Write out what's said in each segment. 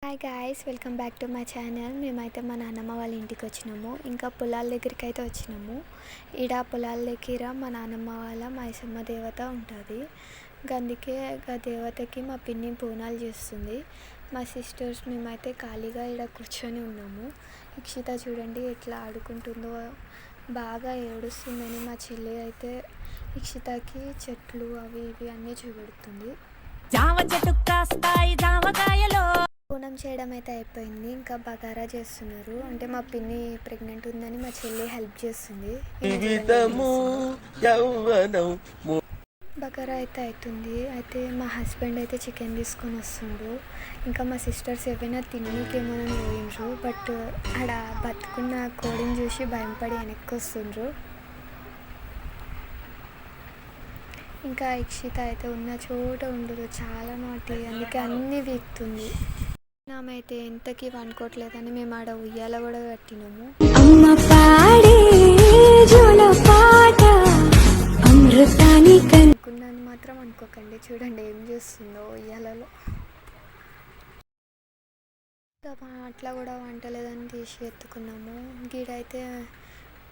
Hi guys, welcome back to my channel. మేమైతే మా నాన్నమ్మ వాళ్ళ ఇంటికి వచ్చినాము. ఇంకా పొలాల దగ్గరికి అయితే వచ్చినాము. ఈడ పొలాల దగ్గర మా నాన్నమ్మ వాళ్ళ మైసమ్మ దేవత ఉంటుంది. అందుకే ఆ దేవతకి మా పిన్ని బోనాలు చేస్తుంది. మా సిస్టర్స్ మేమైతే ఖాళీగా ఈడ కూర్చొని ఉన్నాము. ఇక్షిత చూడండి ఎట్లా ఆడుకుంటుందో, బాగా ఏడుస్తుందని మా చెల్లి అయితే ఇక్షితకి చెట్లు అవి ఇవి అన్నీ చూపెడుతుంది. జామ చెట్టు కాస్తాయి జామకాయలు. బోనం చేయడం అయితే అయిపోయింది. ఇంకా బగారా చేస్తున్నారు. అంటే మా పిన్ని ప్రెగ్నెంట్ ఉందని మా చెల్లి హెల్ప్ చేస్తుంది. బగారా అయితే అవుతుంది. అయితే మా హస్బెండ్ అయితే చికెన్ తీసుకొని వస్తుండ్రు. ఇంకా మా సిస్టర్స్ ఏవైనా తిననీకేమోనని పోయిండ్రు. బట్ ఆడ బతుకున్న కోడిని చూసి భయపడి వెనక్కి వస్తుండ్రు. ఇంకా ఇక్షిత అయితే ఉన్న చోట ఉండదు, చాలా నాటి, అందుకే అన్నీ వీక్తుంది. ఆమె అయితే ఎంతకి వండుకోవట్లేదని మేము ఆడ ఉయ్యాల కూడా కట్టినాము. అనుకున్నాను మాత్రం అనుకోకండి, చూడండి ఏం చేస్తుందో ఉయ్యాలలో. అట్లా కూడా వంటలేదని తీసి ఎత్తుకున్నాము. గీడైతే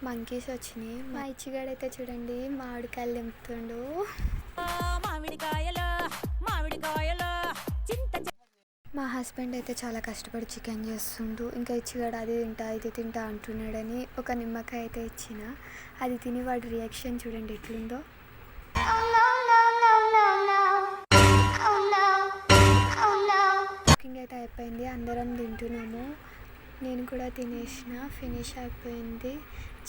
మంకీస్ వచ్చినాయి. మా ఇచ్చిగాడైతే చూడండి మామిడికాయలు తెంపుతుండు. మా హస్బెండ్ అయితే చాలా కష్టపడి చికెన్ చేస్తుండు. ఇంకా ఇచ్చిగాడు అది తింటా ఇది తింటా అంటున్నాడని ఒక నిమ్మకాయ అయితే ఇచ్చిన. అది తిని వాడి రియాక్షన్ చూడండి ఎట్లుందో. కుకింగ్ అయితే అయిపోయింది, అందరం తింటున్నాము. నేను కూడా తినేసిన, ఫినిష్ అయిపోయింది.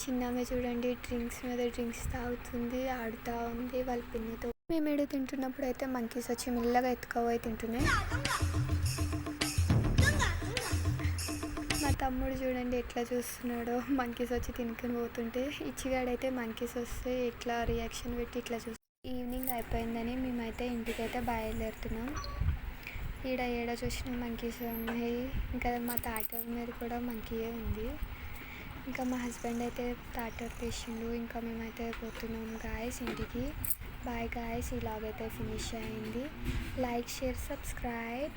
చిన్నమే చూడండి డ్రింక్స్ మీద డ్రింక్స్ తాగుతుంది, ఆడుతూ ఉంది వాళ్ళ పిన్నితో. మేము ఏడు తింటున్నప్పుడు అయితే మంకీస్ వచ్చి మెల్లగా ఎత్తుకోపోయి తింటున్నాయి. మా తమ్ముడు చూడండి ఎట్లా చూస్తున్నాడో, మంకీస్ వచ్చి తినుకొని పోతుంటే. ఇచ్చిగాడైతే మంకీస్ వస్తే ఎట్లా రియాక్షన్ పెట్టి ఇట్లా చూస్తాం. ఈవినింగ్ అయిపోయిందని మేమైతే ఇంటికైతే బయలుదేరుతున్నాం. ఏడ చూసిన మంకీస్ ఉన్నాయి. ఇంకా మా తాటర్ మీద కూడా మంకీయే ఉంది. ఇంకా మా హస్బెండ్ అయితే తాటర్ తీసిండు. ఇంకా మేమైతే పోతున్నాం గాయస్ ఇంటికి. బాయ్ గాయస్, ఈ వ్లాగ్ అయితే ఫినిష్ అయింది. Like, share, subscribe.